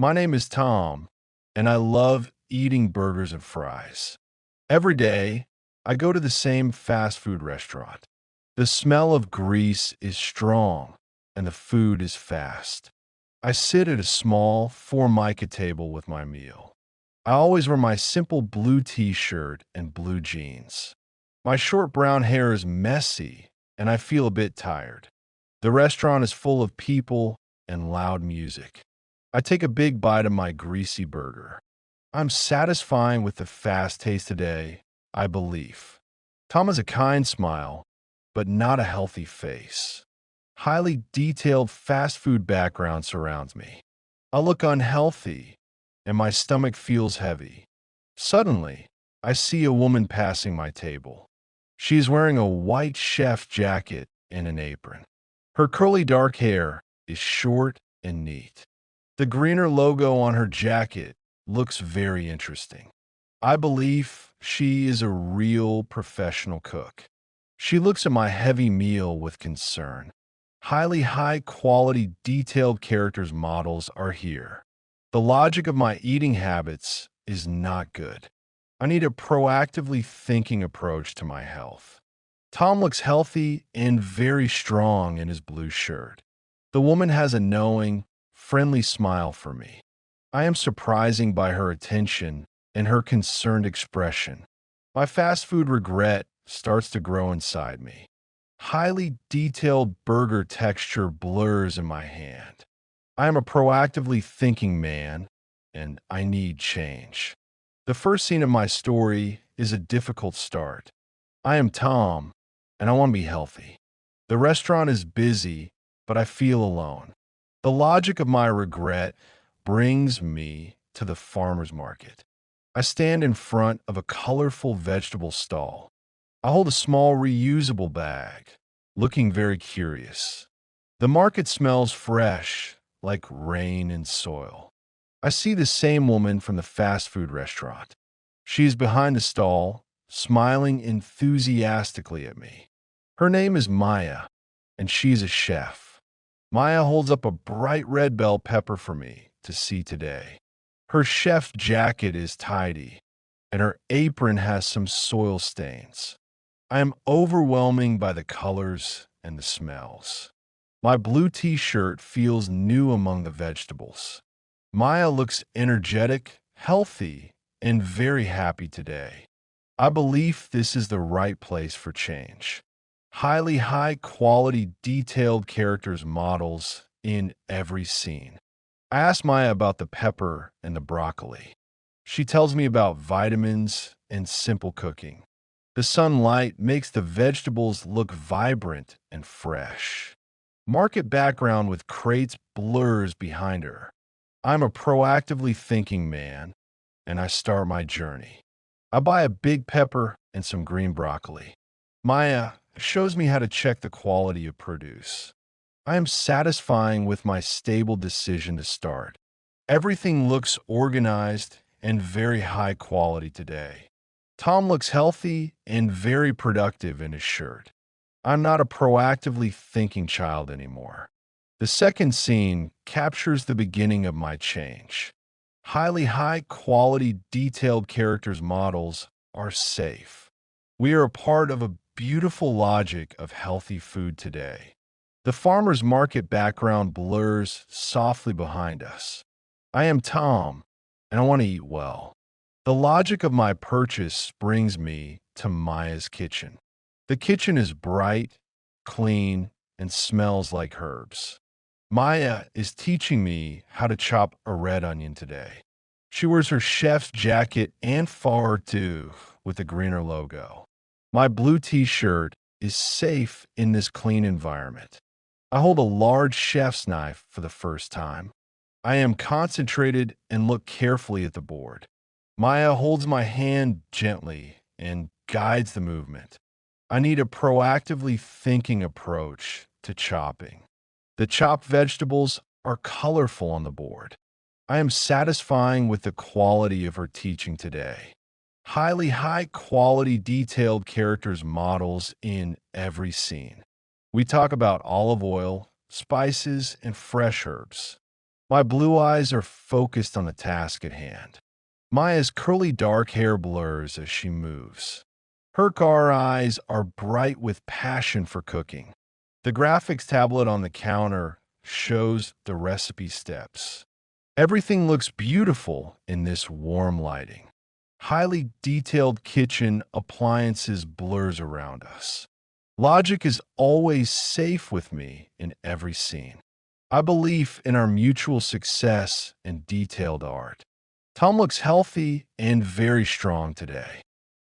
My name is Tom, and I love eating burgers and fries. Every day, I go to the same fast food restaurant. The smell of grease is strong, and the food is fast. I sit at a small, formica table with my meal. I always wear my simple blue t-shirt and blue jeans. My short brown hair is messy, and I feel a bit tired. The restaurant is full of people and loud music. I take a big bite of my greasy burger. I'm satisfying with the fast taste today, I believe. Tom has a kind smile, but not a healthy face. Highly detailed fast food background surrounds me. I look unhealthy, and my stomach feels heavy. Suddenly, I see a woman passing my table. She is wearing a white chef jacket and an apron. Her curly dark hair is short and neat. The greener logo on her jacket looks very interesting. I believe she is a real professional cook. She looks at my heavy meal with concern. Highly high quality detailed characters models are here. The logic of my eating habits is not good. I need a proactively thinking approach to my health. Tom looks healthy and very strong in his blue shirt. The woman has a knowing, friendly smile for me. I am surprising by her attention and her concerned expression. My fast food regret starts to grow inside me. Highly detailed burger texture blurs in my hand. I am a proactively thinking man, and I need change. The first scene of my story is a difficult start. I am Tom, and I want to be healthy. The restaurant is busy, but I feel alone. The logic of my regret brings me to the farmer's market. I stand in front of a colorful vegetable stall. I hold a small reusable bag, looking very curious. The market smells fresh, like rain and soil. I see the same woman from the fast food restaurant. She is behind the stall, smiling enthusiastically at me. Her name is Maya, and she's a chef. Maya holds up a bright red bell pepper for me to see today. Her chef's jacket is tidy, and her apron has some soil stains. I am overwhelming by the colors and the smells. My blue t-shirt feels new among the vegetables. Maya looks energetic, healthy, and very happy today. I believe this is the right place for change. Highly high quality detailed characters models in every scene. I ask Maya about the pepper and the broccoli. She tells me about vitamins and simple cooking. The sunlight makes the vegetables look vibrant and fresh. Market background with crates blurs behind her. I'm a proactively thinking man, and I start my journey. I buy a big pepper and some green broccoli. Maya shows me how to check the quality of produce. I am satisfying with my stable decision to start. Everything looks organized and very high quality today. Tom looks healthy and very productive in his shirt. I'm not a proactively thinking child anymore. The second scene captures the beginning of my change. Highly high quality detailed characters models are safe. We are a part of a beautiful logic of healthy food today. The farmer's market background blurs softly behind us. I am Tom, and I want to eat well. The logic of my purchase brings me to Maya's kitchen. The kitchen is bright, clean, and smells like herbs. Maya is teaching me how to chop a red onion today. She wears her chef's jacket and fardou with the greener logo. My blue t-shirt is safe in this clean environment. I hold a large chef's knife for the first time. I am concentrated and look carefully at the board. Maya holds my hand gently and guides the movement. I need a proactively thinking approach to chopping. The chopped vegetables are colorful on the board. I am satisfying with the quality of her teaching today. Highly high quality detailed characters models in every scene. We talk about olive oil, spices, and fresh herbs. My blue eyes are focused on the task at hand. Maya's curly dark hair blurs as she moves. Her car eyes are bright with passion for cooking. The graphics tablet on the counter shows the recipe steps. Everything looks beautiful in this warm lighting. Highly detailed kitchen appliances blurs around us. Logic is always safe with me in every scene. I believe in our mutual success and detailed art. Tom looks healthy and very strong today.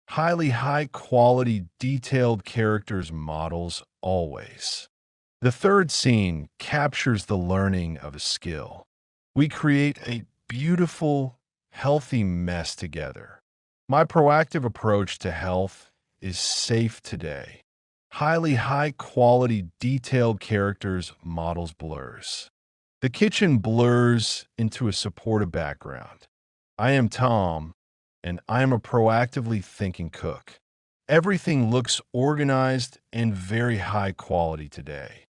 Highly high quality detailed characters models always. The third scene captures the learning of a skill. We create a beautiful, healthy mess together. My proactive approach to health is safe today. Highly high quality detailed characters models blurs. The kitchen blurs into a supportive background. I am Tom, and I am a proactively thinking cook. Everything looks organized and very high quality today.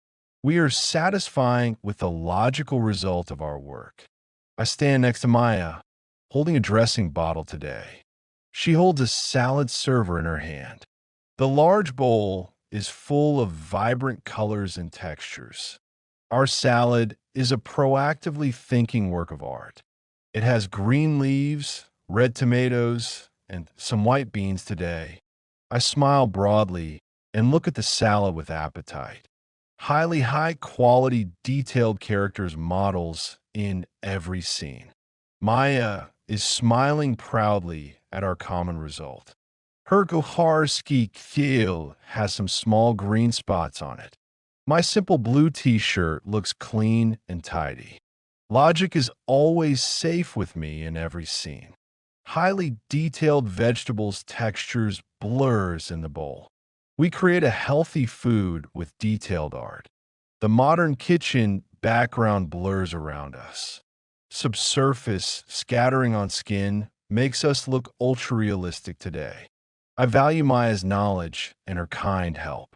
We are satisfying with the logical result of our work. I stand next to Maya, holding a dressing bottle today. She holds a salad server in her hand. The large bowl is full of vibrant colors and textures. Our salad is a proactively thinking work of art. It has green leaves, red tomatoes, and some white beans today. I smile broadly and look at the salad with appetite. Highly high quality detailed characters models in every scene. Maya is smiling proudly at our common result. Her Goharski keel has some small green spots on it. My simple blue t-shirt looks clean and tidy. Logic is always safe with me in every scene. Highly detailed vegetables textures blurs in the bowl. We create a healthy food with detailed art. The modern kitchen background blurs around us. Subsurface scattering on skin makes us look ultra-realistic today. I value Maya's knowledge and her kind help.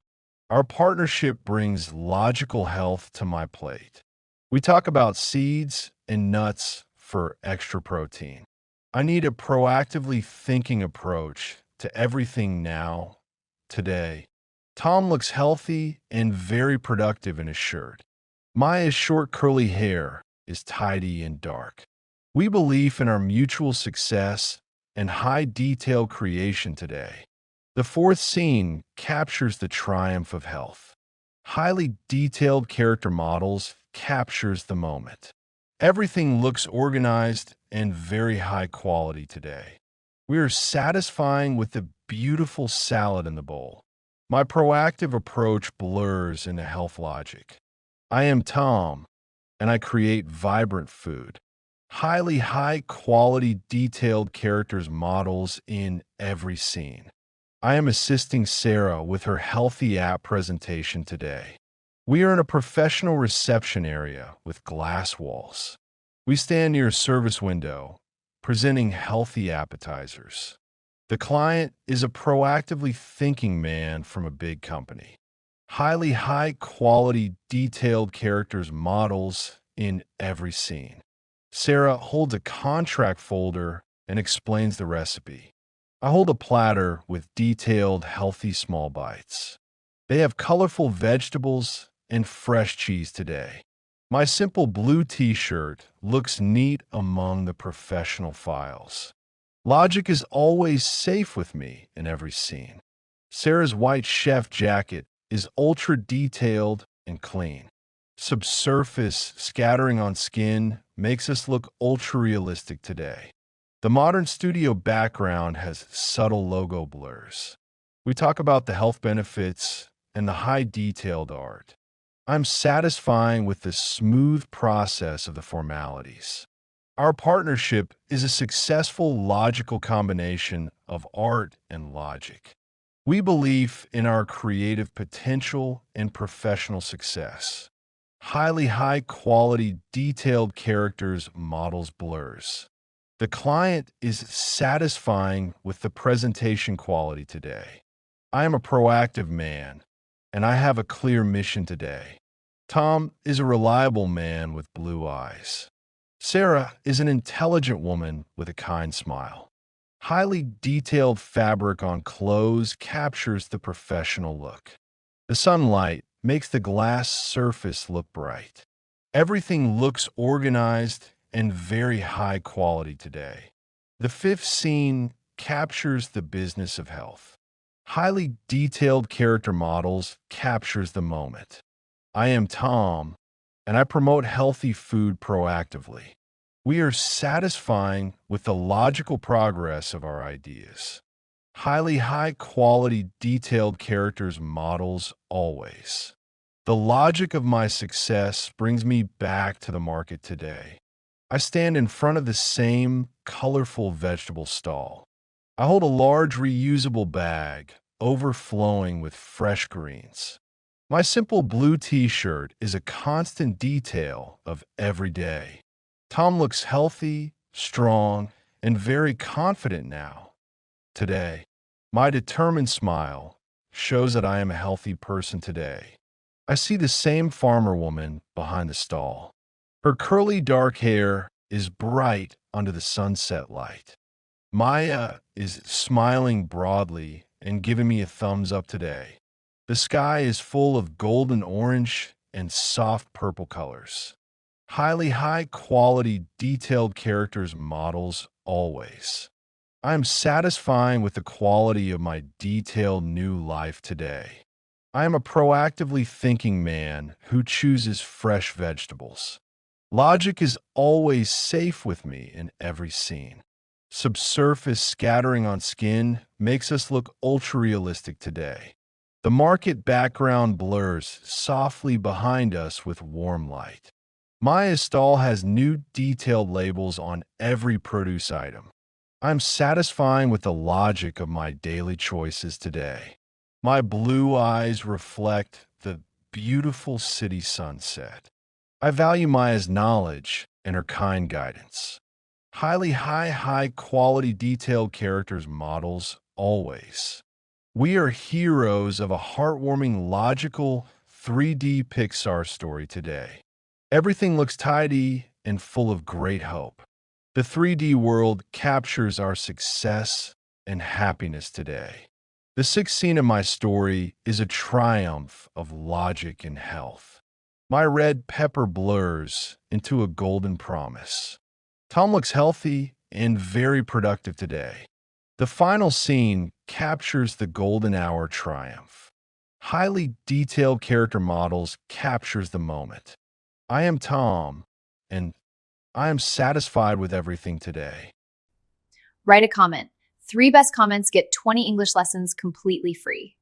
Our partnership brings logical health to my plate. We talk about seeds and nuts for extra protein. I need a proactively thinking approach to everything now, today. Tom looks healthy and very productive in his shirt. Maya's short curly hair is tidy and dark. We believe in our mutual success and high detail creation today. The fourth scene captures the triumph of health. Highly detailed character models captures the moment. Everything looks organized and very high quality today. We are satisfying with the beautiful salad in the bowl. My proactive approach blurs into health logic. I am Tom, and I create vibrant food. Highly high quality detailed characters models in every scene. I am assisting Sarah with her healthy app presentation today. We are in a professional reception area with glass walls. We stand near a service window, presenting healthy appetizers. The client is a proactively thinking man from a big company. Highly high quality detailed characters models in every scene. Sarah holds a contract folder and explains the recipe. I hold a platter with detailed healthy small bites. They have colorful vegetables and fresh cheese today. My simple blue t-shirt looks neat among the professional files. Logic is always safe with me in every scene. Sarah's white chef jacket is ultra detailed and clean. Subsurface scattering on skin makes us look ultra realistic today. The modern studio background has subtle logo blurs. We talk about the health benefits and the high detailed art. I'm satisfying with the smooth process of the formalities. Our partnership is a successful logical combination of art and logic. We believe in our creative potential and professional success. Highly high quality detailed characters models blurs. The client is satisfying with the presentation quality today. I am a proactive man, and I have a clear mission today. Tom is a reliable man with blue eyes. Sarah is an intelligent woman with a kind smile. Highly detailed fabric on clothes captures the professional look. The sunlight makes the glass surface look bright. Everything looks organized and very high quality today. The fifth scene captures the business of health. Highly detailed character models captures the moment. I am Tom, and I promote healthy food proactively. We are satisfying with the logical progress of our ideas. Highly high quality detailed characters models always. The logic of my success brings me back to the market today. I stand in front of the same colorful vegetable stall. I hold a large reusable bag overflowing with fresh greens. My simple blue t-shirt is a constant detail of every day. Tom looks healthy, strong, and very confident now. Today, my determined smile shows that I am a healthy person today. I see the same farmer woman behind the stall. Her curly dark hair is bright under the sunset light. Maya is smiling broadly and giving me a thumbs up today. The sky is full of golden orange and soft purple colors. Highly high quality detailed characters models always. I am satisfying with the quality of my detailed new life today. I am a proactively thinking man who chooses fresh vegetables. Logic is always safe with me in every scene. Subsurface scattering on skin makes us look ultra-realistic today. The market background blurs softly behind us with warm light. My stall has new detailed labels on every produce item. I'm satisfying with the logic of my daily choices today. My blue eyes reflect the beautiful city sunset. I value Maya's knowledge and her kind guidance. Highly high quality detailed characters models always. We are heroes of a heartwarming, logical 3D Pixar story today. Everything looks tidy and full of great hope. The 3D world captures our success and happiness today. The sixth scene of my story is a triumph of logic and health. My red pepper blurs into a golden promise. Tom looks healthy and very productive today. The final scene captures the golden hour triumph. Highly detailed character models captures the moment. I am Tom, and I am satisfied with everything today. Write a comment. 3 best comments get 20 English lessons completely free.